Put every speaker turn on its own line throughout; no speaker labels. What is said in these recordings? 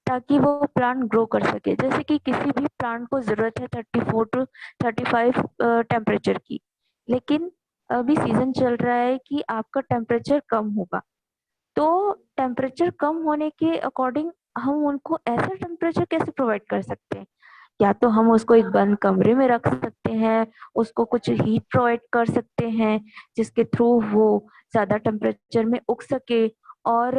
ताकि वो plant grow कर सके। जैसे कि किसी भी प्लांट को जरूरत है 34 टू 35 टेम्परेचर की, लेकिन अभी सीजन चल रहा है कि आपका टेम्परेचर कम होगा, तो टेम्परेचर कम होने के अकॉर्डिंग हम उनको ऐसा टेम्परेचर कैसे प्रोवाइड कर सकते हैं? या तो हम उसको एक बंद कमरे में रख सकते हैं, उसको कुछ हीट प्रोवाइड कर सकते हैं जिसके थ्रू वो ज्यादा टेम्परेचर में उग सके, और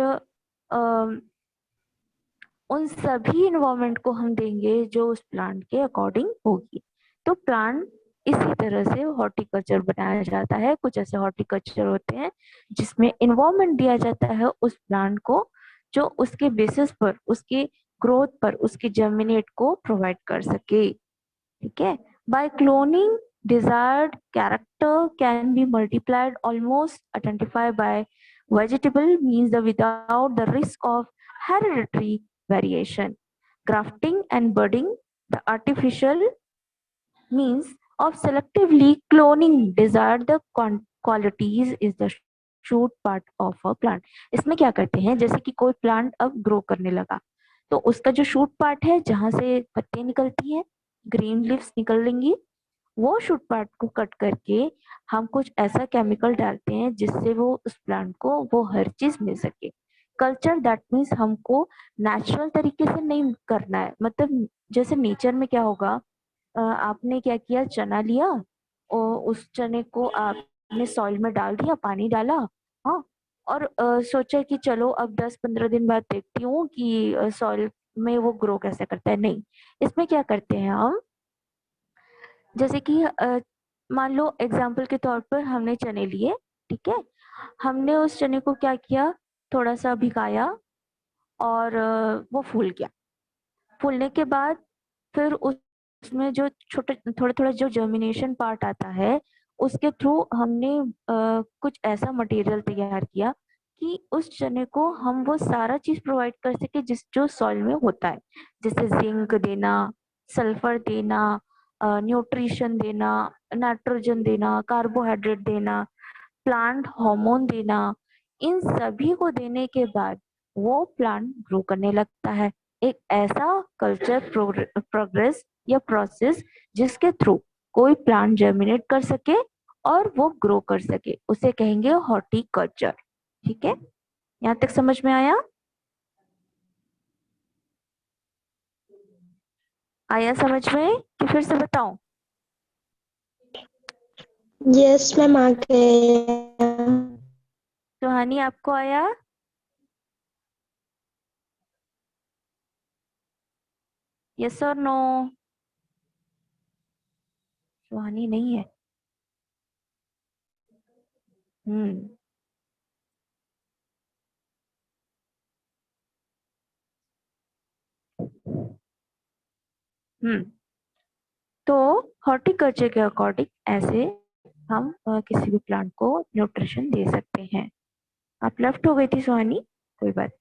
उन सभी इन्वायरमेंट को हम देंगे जो उस प्लांट के अकॉर्डिंग होगी। तो प्लांट इसी तरह से हॉर्टिकल्चर बनाया जाता है। कुछ ऐसे हॉर्टिकल्चर होते हैं जिसमें इन्वायरमेंट दिया जाता है उस प्लांट को, जो उसके बेसिस पर, उसके ग्रोथ पर, उसके जर्मिनेट को प्रोवाइड कर सके। ठीक है। By cloning desired character can be multiplied almost identified by vegetable means the without the risk of hereditary variation. Grafting and budding, the artificial means of selectively cloning desired the qualities is the shoot part of a plant. इसमें क्या करते हैं, जैसे कि कोई plant अब grow करने लगा, तो उसका जो शूट पार्ट है जहां से पत्तियां निकलती हैं, ग्रीन लीव्स निकल लेंगी, वो शूट पार्ट को कट करके हम कुछ ऐसा केमिकल डालते हैं जिससे वो उस प्लांट को वो हर चीज मिल सके। कल्चर दैट मीन्स हमको नेचुरल तरीके से नहीं करना है। मतलब जैसे नेचर में क्या होगा, आपने क्या किया, चना लिया और उस चने को आपने सॉइल में डाल दिया, पानी डाला, हाँ, और सोचा कि चलो अब 10-15 दिन बाद देखती हूँ कि सॉइल में वो ग्रो कैसे करता है। नहीं, इसमें क्या करते हैं हम, जैसे कि मान लो एग्जाम्पल के तौर पर हमने चने लिए, ठीक है, हमने उस चने को क्या किया, थोड़ा सा भिगाया और वो फूल गया। फूलने के बाद फिर उसमें जो छोटे थोड़ा थोड़ा जो जर्मिनेशन पार्ट आता है, उसके थ्रू हमने कुछ ऐसा मटेरियल तैयार किया कि उस चने को हम वो सारा चीज प्रोवाइड कर सके जिस जो सॉइल में होता है, जैसे जिंक देना, सल्फर देना, न्यूट्रिशन देना, नाइट्रोजन देना, कार्बोहाइड्रेट देना, प्लांट हार्मोन देना। इन सभी को देने के बाद वो प्लांट ग्रो करने लगता है। एक ऐसा कल्चर प्रोग्रेस या प्रोसेस जिसके थ्रू कोई प्लांट जर्मिनेट कर सके और वो ग्रो कर सके, उसे कहेंगे हॉर्टिकल्चर। ठीक है, यहाँ तक समझ में आया? आया समझ में कि फिर से बताऊं?
यस मैम, आ गया।
सुहानी, आपको आया? यस और नो? सुहानी नहीं है। हम्म। हम्म। तो हॉर्टिकल्चर के अकॉर्डिंग ऐसे हम किसी भी प्लांट को न्यूट्रिशन दे सकते हैं। आप लेफ्ट हो गई थी सुहानी, कोई बात।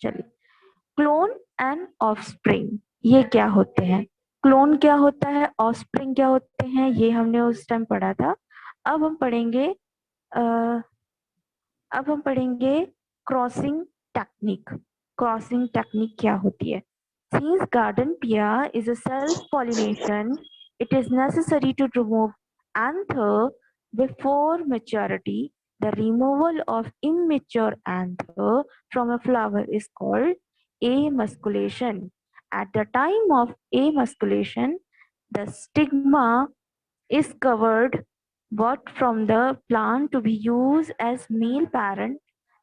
चलिए, क्लोन एंड ऑफस्प्रिंग, ये क्या होते हैं? क्लोन क्या होता है, ऑफस्प्रिंग क्या होते हैं, ये हमने उस टाइम पढ़ा था। अब हम पढ़ेंगे अ, अब हम पढ़ेंगे क्रॉसिंग टेक्निक। क्रॉसिंग टेक्निक क्या होती है? Since garden pear is a self-pollination, it is necessary to remove anther before maturity. The removal of immature anther from a flower is called emasculation. At the time of emasculation, the stigma is covered but from the plant to be used as male parent,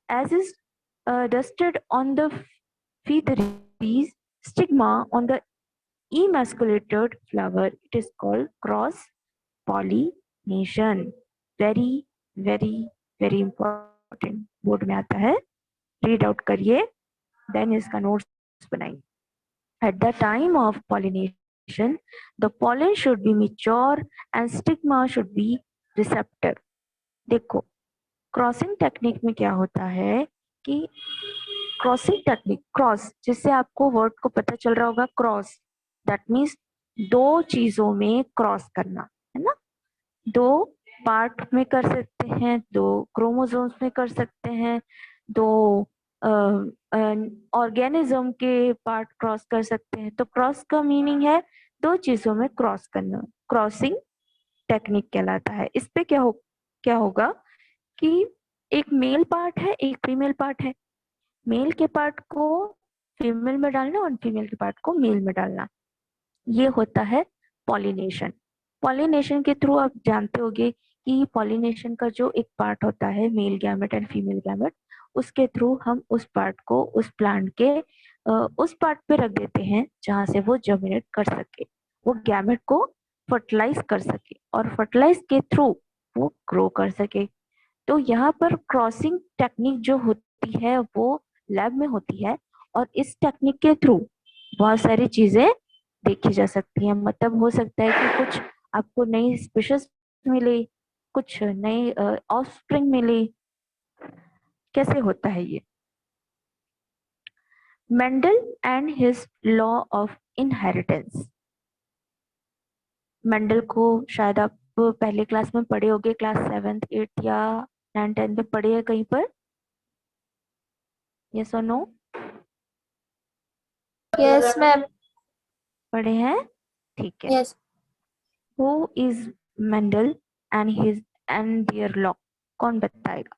as is dusted on the featheries stigma on the emasculated flower. It is called cross pollination. Very very very important, board में आता है, read out करिए, then इसका notes बनाइए। At the time of pollination, the pollen should be mature and stigma should be receptive. देखो, crossing technique में क्या होता है कि क्रॉसिंग टेक्निक, क्रॉस, जिससे आपको वर्ड को पता चल रहा होगा, क्रॉस दैट मीन्स दो चीजों में क्रॉस करना, है ना? दो पार्ट में कर सकते हैं, दो क्रोमोसोम्स में कर सकते हैं, दो ऑर्गेनिज्म के पार्ट क्रॉस कर सकते हैं। तो क्रॉस का मीनिंग है दो चीजों में क्रॉस करना, क्रॉसिंग टेक्निक कहलाता है। इस पे क्या होगा कि एक मेल पार्ट है, एक फीमेल पार्ट है, मेल के पार्ट को फीमेल में डालना और फीमेल के पार्ट को मेल में डालना, ये होता है पॉलिनेशन। पॉलिनेशन के थ्रू आप जानते होंगे कि पॉलिनेशन का जो एक पार्ट होता है male gamete and female gamete, उसके थ्रू हम उस पार्ट को उस प्लांट के उस पार्ट पे रख देते हैं जहां से वो जर्मिनेट कर सके, वो गैमेट को फर्टिलाइज कर सके और फर्टिलाइज के थ्रू वो ग्रो कर सके। तो यहाँ पर क्रॉसिंग टेक्निक जो होती है वो लैब में होती है, और इस टेक्निक के थ्रू बहुत सारी चीजें देखी जा सकती हैं। मतलब हो सकता है कि कुछ आपको नई स्पीशीज मिले, कुछ नई ऑफस्प्रिंग मिले। कैसे होता है ये? Mendel and his law of inheritance. Mendel को शायद आप पहले क्लास में पढ़े होंगे, क्लास 7th 8th या 9th 10th में पढ़े हैं कहीं पर? यस और नो?
Yes ma'am.
पढ़े हैं? ठीक है।
Yes.
Who is Mendel and his and their law? कौन बताएगा?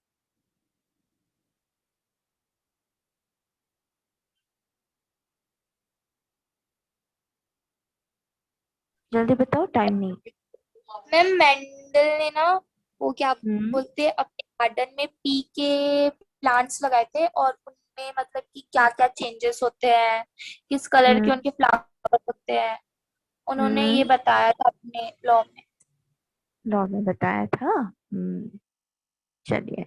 जल्दी बताओ, टाइम नहीं।
मैम मेंडल ने ना वो क्या
हम्म।
बोलते हैं अपने गार्डन में पी के प्लांट्स लगाए थे, और उनमें मतलब कि क्या क्या चेंजेस होते हैं, किस कलर के
हम्म।
उनके फ्लावर होते हैं, उन्होंने ये
हम्म।
बताया था अपने लॉ में।
लॉ में बताया था। चलिए।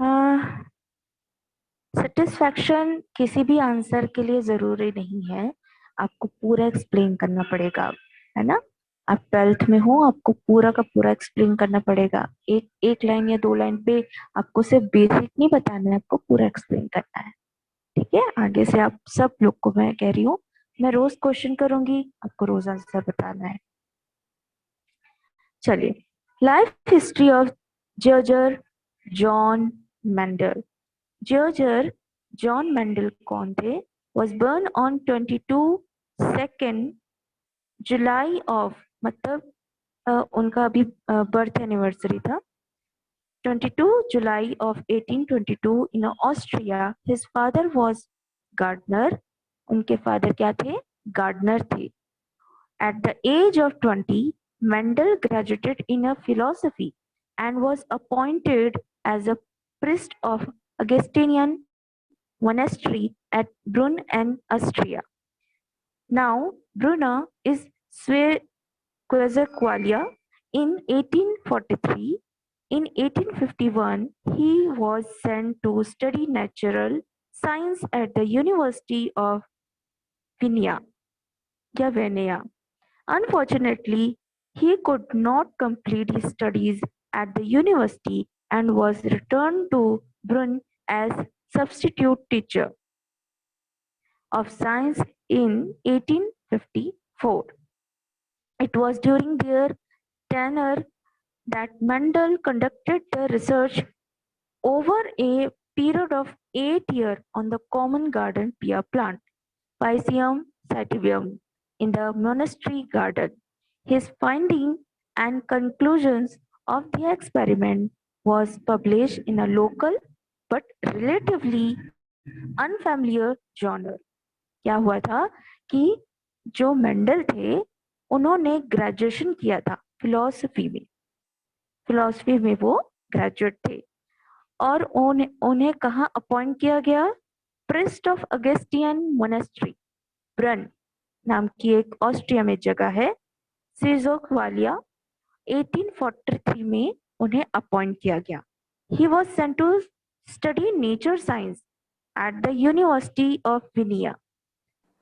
हाँ, सेटिस्फैक्शन किसी भी आंसर के लिए जरूरी नहीं है, आपको पूरा एक्सप्लेन करना पड़ेगा, है ना? आप 12th में हो, आपको पूरा का पूरा एक्सप्लेन करना पड़ेगा। एक एक लाइन या दो लाइन पे आपको सिर्फ बेसिक नहीं बताना है, आपको पूरा एक्सप्लेन करना है। ठीक है? आगे से आप सब लोग को मैं कह रही हूँ, मैं रोज क्वेश्चन करूंगी, आपको रोज आंसर बताना है। चलिए, life history of Gregor John Mendel. Gregor John Mendel कौन थे? was born on 22 July of, मतलब उनका अभी बर्थ एनिवर्सरी था, 22 July of 1822 in Austria. His father was gardener. उनके फादर क्या थे? गार्डनर थे। At the age of 20, Mendel graduated in a philosophy and was appointed as a priest of Augustinian monastery at Brunn in Austria. Now, Brunner is Quetzalcoatl. In 1843, in 1851, he was sent to study natural science at the University of Vienna. Unfortunately, he could not complete his studies at the university and was returned to Brunn as substitute teacher of science in 1854. It was during their tenure that Mendel conducted the research over a period of 8 years on the common garden pear plant, Piscium sativum, in the monastery garden. His findings and conclusions of the experiment was published in a local but relatively unfamiliar journal. क्या हुआ था कि जो Mendel थे उन्होंने graduation किया था philosophy में वो ग्रेजुएट थे, और उन्हें कहाँ अपॉइंट किया गया? प्रिस्ट ऑफ अगस्टियन मोनेस्ट्री, ब्रन नाम की एक ऑस्ट्रिया में जगह है, सिजोक वालिया। 1843 में उन्हें अपॉइंट किया गया। He was sent to study nature science at the university of Vienna.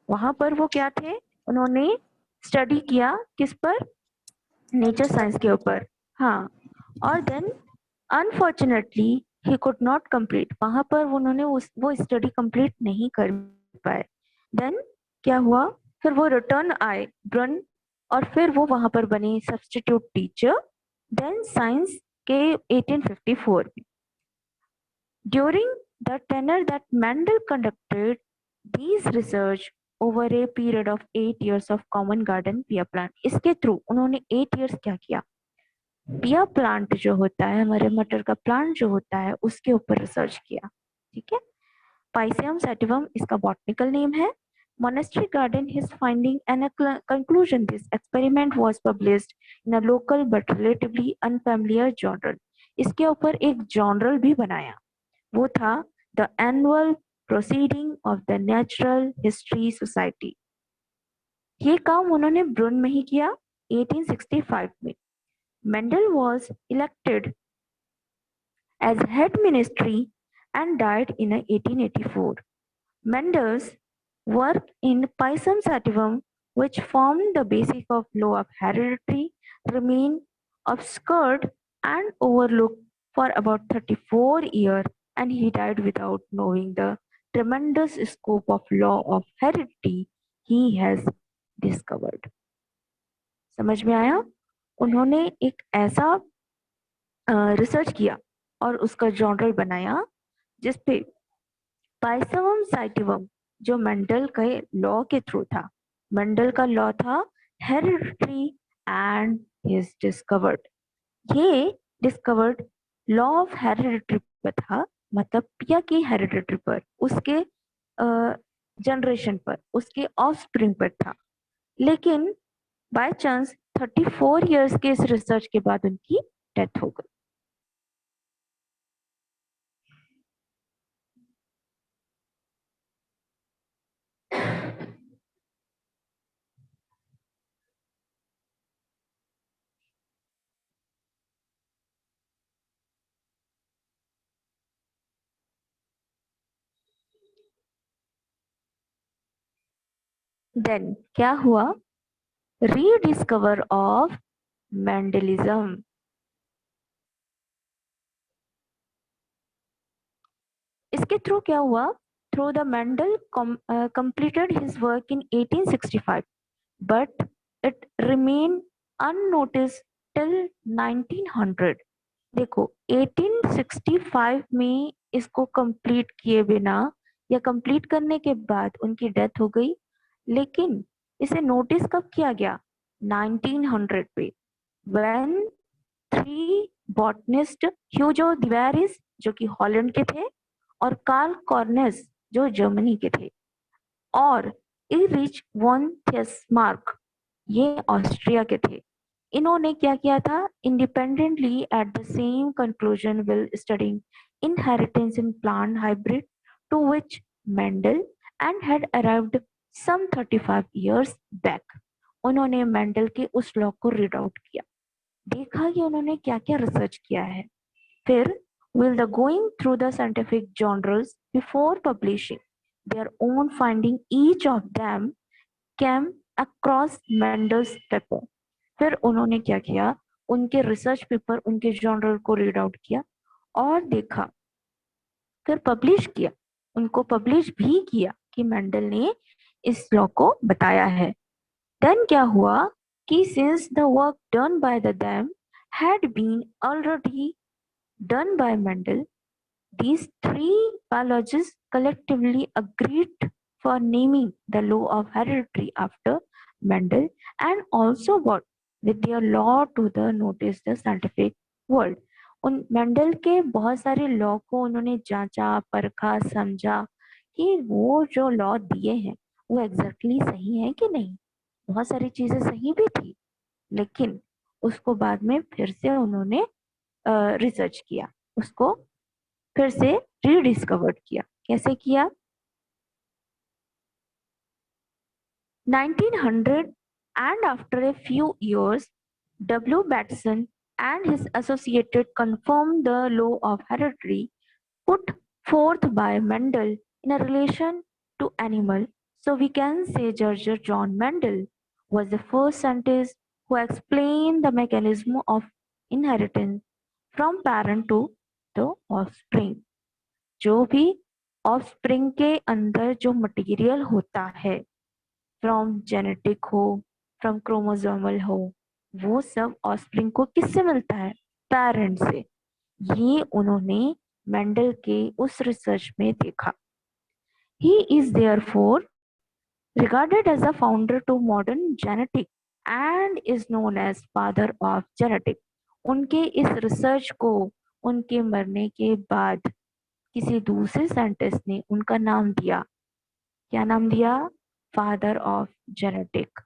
वहां पर वो क्या थे? उन्होंने स्टडी किया किस पर? नेचर साइंस के ऊपर। हाँ, और then unfortunately he could not complete, वहां पर उन्होंने वो स्टडी कंप्लीट नहीं कर पाए। देन क्या हुआ? फिर वो रिटर्न आए ब्रन, और फिर वो वहां पर बने सब्स्टिट्यूट टीचर। देन साइंस के 1854 में, during the tenor that Mendel conducted these research over a period of 8 years of common garden पिया प्लांट. इसके थ्रू उन्होंने 8 years क्या किया, पिया प्लांट जो होता है, हमारे मटर का प्लांट जो होता है, उसके ऊपर रिसर्च किया. ठीक है. पाइसियम सैटिवम इसका बॉटनिकल नेम है. Monastery Garden, his finding and a conclusion. This experiment was published in a local but relatively unfamiliar journal. इसके ऊपर एक जर्नल भी बनाया, वो था the annual proceeding of the natural history society. ये काम उन्होंने ब्रुन में ही किया 1865 में. Mendel was elected as head ministry and died in 1884. Mendel's work in Pisum sativum, which formed the basis of law of heredity, remained obscured and overlooked for about 34 years, and he died without knowing the tremendous scope of law of heredity he has discovered. समझ में आया? उन्होंने एक ऐसा research किया और उसका journal बनाया जिसपे पाइसमम साइटिवम, जो मेंडल के लॉ के थ्रू था. मेंडल का लॉ था हेरिडिटरी एंड हिज डिस्कवर्ड. ये डिस्कवर्ड लॉ ऑफ हेरिडिटरी पर था, मतलब पिया की हेरिडिटरी पर, उसके जनरेशन पर, उसके ऑफस्प्रिंग पर था. लेकिन बाय चांस 34 इयर्स के इस रिसर्च के बाद उनकी डेथ हो गई. देन क्या हुआ, रीडिस्कवर ऑफ मेंडलिज्म. इसके थ्रू क्या हुआ, through the Mendel completed his work in 1865, but it remained unnoticed till 1900. देखो 1865 में इसको कंप्लीट किए बिना या कंप्लीट करने के बाद उनकी डेथ हो गई, लेकिन इसे नोटिस कब किया गया, 1900 पे, when 3 बॉटनिस्ट, ह्यूजो दिवेरिस जो कि हॉलैंड के थे, और कार्ल कॉर्नेस जो जर्मनी के थे, और इरिच वॉन थेस्मार्क ये ऑस्ट्रिया के थे. इन्होंने क्या किया था, independently at the same conclusion will studying inheritance in plant hybrid to which Mendel and had arrived some 35 years back. उन्होंने मेंडल के उस लॉ को रीड आउट किया, देखा कि उन्होंने क्या क्या रिसर्च किया है. फिर will the going through the scientific journals before publishing their own finding, each of them came across Mendel's paper. फिर उन्होंने क्या किया, उनके रिसर्च पेपर, उनके जर्नल को रीड आउट किया और देखा, फिर पब्लिश किया, उनको पब्लिश भी किया कि मेंडल ने इस लॉ को बताया है. देन क्या हुआ कि since the work done by the them had been already done by Mendel, these 3 biologists collectively agreed for naming the law of heredity after Mendel, and also brought with their law to the notice the scientific world. उन Mendel के बहुत सारे law को उन्होंने जांचा, परखा, समझा कि वो जो लॉ दिए हैं वो एग्जैक्टली सही है कि नहीं. बहुत सारी चीजें सही भी थी, लेकिन उसको बाद में फिर से उन्होंने रिसर्च किया, उसको फिर से रीडिस्कवर्ड किया. कैसे किया, 1900, and after a few years W. Batson and his associated confirmed the law of heredity put forth by Mendel in a relation to animal. So we can say George John Mendel was the first scientist who explained the mechanism of inheritance from parent to the offspring. जो भी offspring के अंदर जो material होता है, from genetic हो, from chromosomal हो, वो सब ऑफस्प्रिंग को किससे मिलता है, पेरेंट से. ये उन्होंने मेंडल के उस रिसर्च में देखा। He is therefore regarded as the founder to modern genetic and is known as father of genetic। उनके इस रिसर्च को उनके मरने के बाद किसी दूसरे साइंटिस्ट ने उनका नाम दिया। क्या नाम दिया? Father of genetic.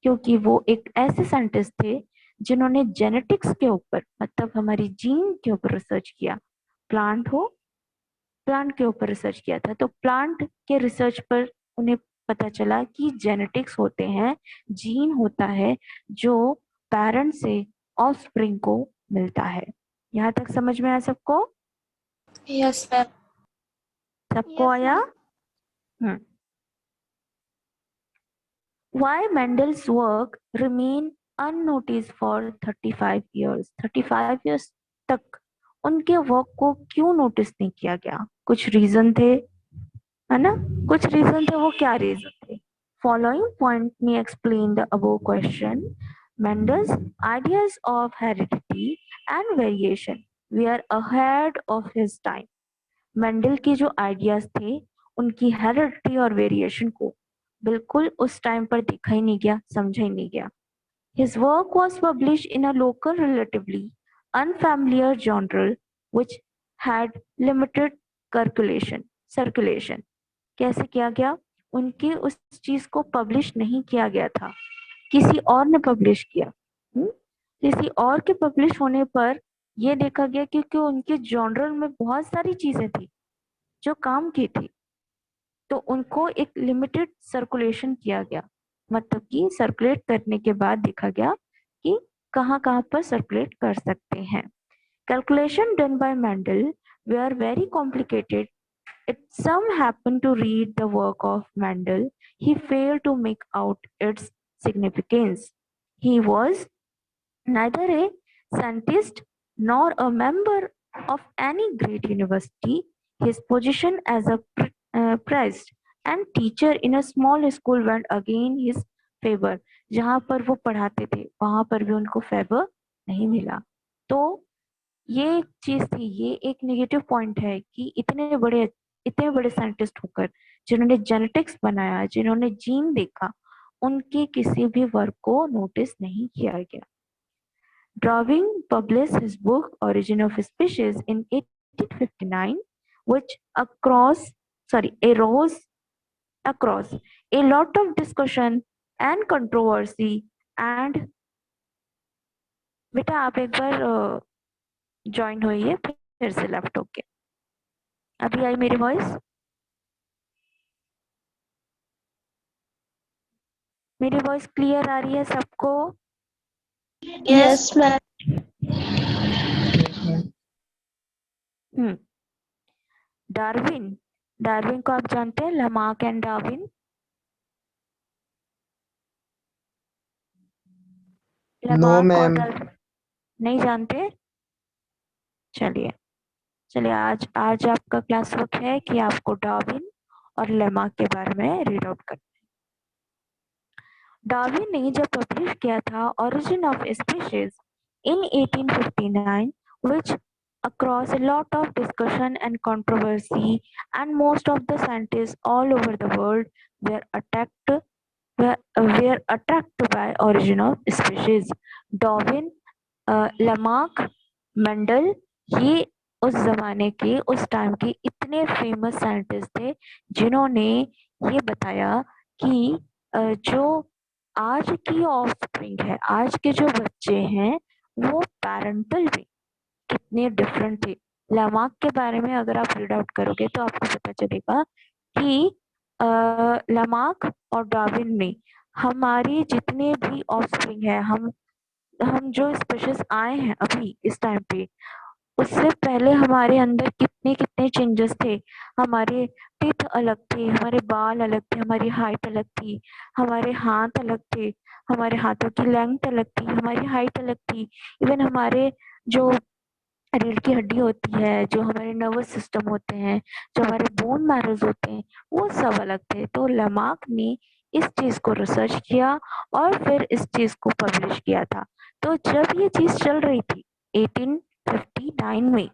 क्योंकि वो एक ऐसे साइंटिस्ट थे जिन्होंने जेनेटिक्स के ऊपर, मतलब हमारी जीन के ऊपर रिसर्च किया। प्लांट हो, प्लांट के ऊपर रिसर्च किया था। तो प्लांट के रिसर्च पर उन्हें पता चला कि जेनेटिक्स होते हैं, जीन होता है जो पेरेंट से ऑफस्प्रिंग को मिलता है। यहाँ तक समझ में आया सबको?
Yes ma'am.
सबको आया? Why Mendel's work remained unnoticed for 35 years? 35 years तक उनके वर्क को क्यों नोटिस नहीं किया गया? कुछ रीजन थे, है ना? कुछ रीजन थे, वो क्या रीजन थे? Following point may explain the above question. Mendel's ideas of heredity and variation were ahead of his time. Mendel के जो आइडियाज थे, उनकी हेरिडिटी और वेरिएशन को बिल्कुल उस टाइम पर देखा ही नहीं गया, समझा ही नहीं गया। His work was published in a local, relatively unfamiliar journal which had limited circulation। कैसे किया गया? उनके उस चीज को पब्लिश नहीं किया गया था, किसी और ने पब्लिश किया। किसी और के पब्लिश होने पर यह देखा गया क्योंकि उनके जर्नल में बहुत सारी चीजें थी जो काम की थी, तो उनको एक लिमिटेड सर्कुलेशन किया गया। मतलब कि सर्कुलेट करने के बाद देखा गया कि कहाँ कहाँ पर सर्कुलेट कर सकते हैं। Calculation done by Mendel were very complicated. If some happened to read the work of Mendel, he failed to make out its significance. He was neither a scientist nor a member of any great university. His position as a priest and teacher in a small school went again his favor। जहाँ पर वो पढ़ाते थे वहां पर भी उनको favour नहीं मिला। तो ये एक चीज थी, ये एक नेगेटिव पॉइंट है कि इतने बड़े साइंटिस्ट होकर जिन्होंने जेनेटिक्स बनाया, जिन्होंने जीन देखा, उनके किसी भी वर्क को नोटिस नहीं किया गया। Darwin published his book Origin of Species in 1859, which arose across a lot of discussion and controversy। and बेटा आप एक बार ज्वाइन होइए फिर से लेफ्ट होके। अभी आई मेरी वॉइस? मेरी वॉइस क्लियर आ रही है सबको?
Yes ma'am.
डार्विन, डार्विन को आप जानते हैं? Lamarck and Darwin.
No
Lamarck और
मैम।
डार्विन नहीं जानते? चलिए चलिए, आज आपका क्लास वर्क है कि आपको डार्विन और लेमार्क के बारे में रीड आउट करना है। डार्विन ने जब पब्लिश किया था origin of species in 1859, which across a lot of discussion and controversy, and most of the scientists all over the world were were attracted by origin of species। Darwin, Lamarck, Mendel, ये उस जमाने के, उस time के इतने famous scientist थे जिन्होंने ये बताया कि जो आज की ऑफस्प्रिंग है, आज के जो बच्चे हैं, वो पैरेंटल में कितने डिफरेंट थे। लमार्क के बारे में अगर आप रीड आउट करोगे तो आपको पता चलेगा कि लमार्क और डार्विन में हमारी जितने भी ऑफस्प्रिंग है, हम जो स्पीशीज आए हैं अभी इस टाइम पे, उससे पहले हमारे अंदर कितने कितने चेंजेस थे। हमारे टीथ अलग थे, हमारे बाल अलग थे, हमारी हाइट अलग थी, हमारे हाथ अलग थे, हमारे हाथों की लेंथ अलग थी, हमारी हाइट अलग थी। इवन हमारे जो रीढ़ की हड्डी होती है, जो हमारे नर्वस सिस्टम होते हैं, जो हमारे बोन मैरोज होते हैं, वो सब अलग थे। तो लमार्क ने इस चीज को रिसर्च किया और फिर इस चीज को पब्लिश किया था। तो जब ये चीज चल रही थी 1859 में,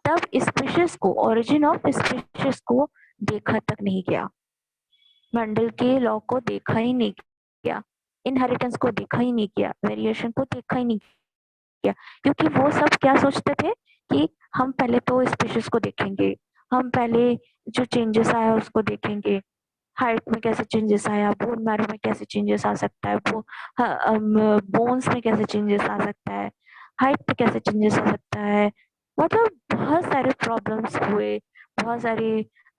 तब स्पीशीज को, ओरिजिन ऑफ स्पीशीज को देखा तक नहीं गया, मेंडल के लॉ को देखा ही नहीं गया, इनहेरिटेंस को देखा ही नहीं गया, वेरिएशन को देखा ही नहीं गया, क्योंकि वो सब क्या सोचते थे कि हम पहले तो स्पीशीज को देखेंगे, हम पहले जो चेंजेस आया उसको देखेंगे, हाइट में कैसे चेंजेस आया, बोन मैरो में कैसे चेंजेस आ सकता है, वो बोन्स में कैसे चेंजेस आ सकता है, हाइट में कैसे चेंजेस आ सकता है, मतलब बहुत सारे प्रॉब्लम्स हुए, बहुत सारी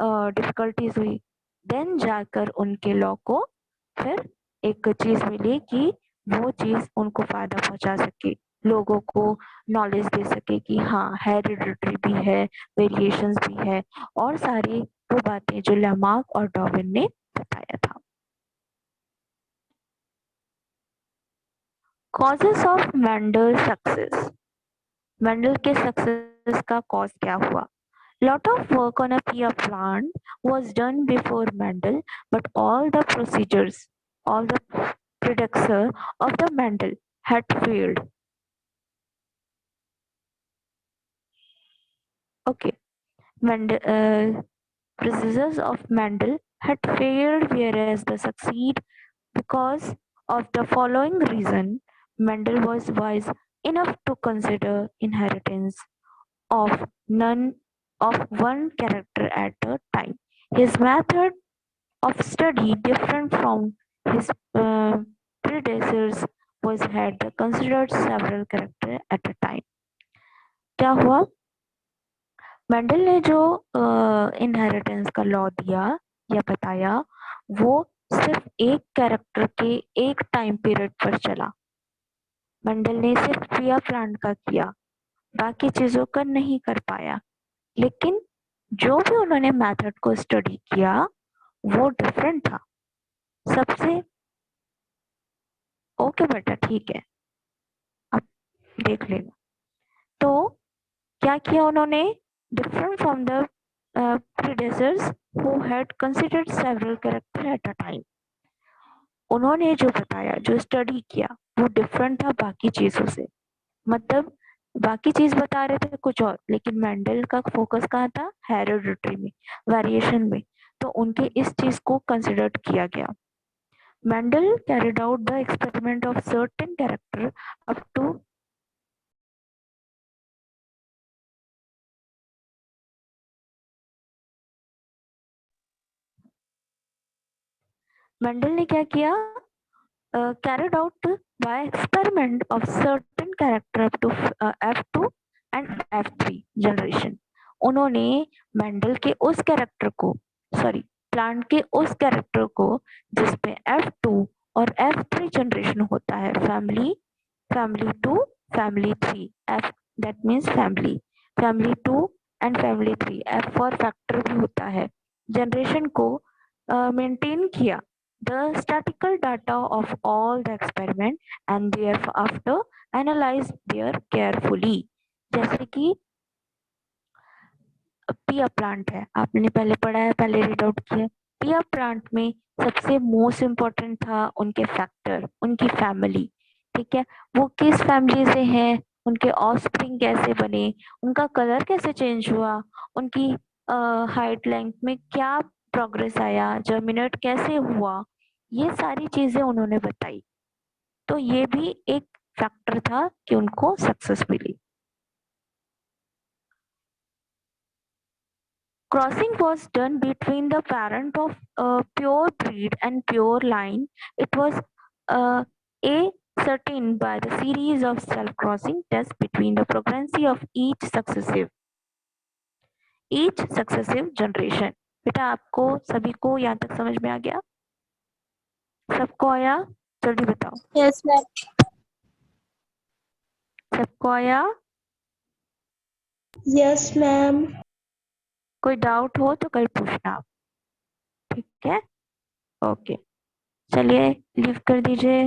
डिफिकल्टीज हुई। देन जाकर उनके लॉ को फिर एक चीज मिली कि वो चीज उनको फायदा पहुंचा सके, लोगों को नॉलेज दे सके कि हाँ हेरिडिटरी भी है, वेरिएशंस भी है, और सारी वो बातें जो लैमार्क और डार्विन ने बताया था। Causes of Mendel success, Mendel के सक्सेस का कॉज क्या हुआ? Lot of work on a pea plant was done before Mendel, but all the procedures, all the predecessor of the Mendel had failed. Okay, Mendel, predecessors of Mendel had failed, whereas the succeed because of the following reason. Mendel was wise enough to consider inheritance of none of one character at a time. His method of study different from his predecessors was had considered several characters at a time. क्या हुआ? Mendel ने जो inheritance का law दिया या बताया, वो सिर्फ एक कैरेक्टर के एक टाइम पीरियड पर चला। मेंडल ने सिर्फ पिया प्लांट का किया, बाकी चीजों का नहीं कर पाया, लेकिन जो भी उन्होंने मेथड को स्टडी किया वो डिफरेंट था सबसे। ओके बेटा, ठीक है, अब देख लेना। तो क्या किया उन्होंने? Different from the predecessors who had considered several character at a time. उन्होंने जो बताया, जो स्टडी किया, वो डिफरेंट था बाकी चीजों से। मतलब बाकी चीज बता रहे थे कुछ और, लेकिन मेंडल का फोकस कहाँ था? हेरिडिटरी में, वेरिएशन में। तो उनके इस चीज को कंसिडर किया गया। Mendel carried out the experiment of certain character up to Mendel ने क्या किया? Carried out by experiment of certain character up to F2 and F3 generation. उन्होंने मेंडल के उस कैरेक्टर को, सॉरी, प्लांट के उस कैरेक्टर को जिसपे F2 और F3 जनरेशन होता है, family, family 2, family 3, F that means family, family 2 and family 3, F for factor भी होता है, जनरेशन को मेंटेन किया। The statistical data of all the experiment and thereafter analyzed there carefully। जैसे कि पिया प्लांट है, आपने पहले पढ़ा है, पहले रीड आउट किया। पिया प्लांट में सबसे मोस्ट इम्पोर्टेंट था उनके फैक्टर, उनकी फैमिली। ठीक है, वो किस फैमिली से हैं, उनके ऑफस्प्रिंग कैसे बने, उनका कलर कैसे चेंज हुआ, उनकी हाइट लेंथ में क्या प्रोग्रेस आया, जर्मिनेट कैसे हुआ, ये सारी चीजें उन्होंने बताई। तो ये भी एक फैक्टर था कि उनको सक्सेस मिली। Crossing was done between the parent of pure breed and pure line. It was uh, ascertained by the series of self-crossing tests between the pregnancy of each successive generation। बेटा आपको सभी को यहाँ तक समझ में आ गया? सबको आया? जल्दी बताओ।
Yes ma'am.
सबको आया?
Yes ma'am.
कोई डाउट हो तो कल पूछना आप, ठीक है? ओके, चलिए लीव कर दीजिए।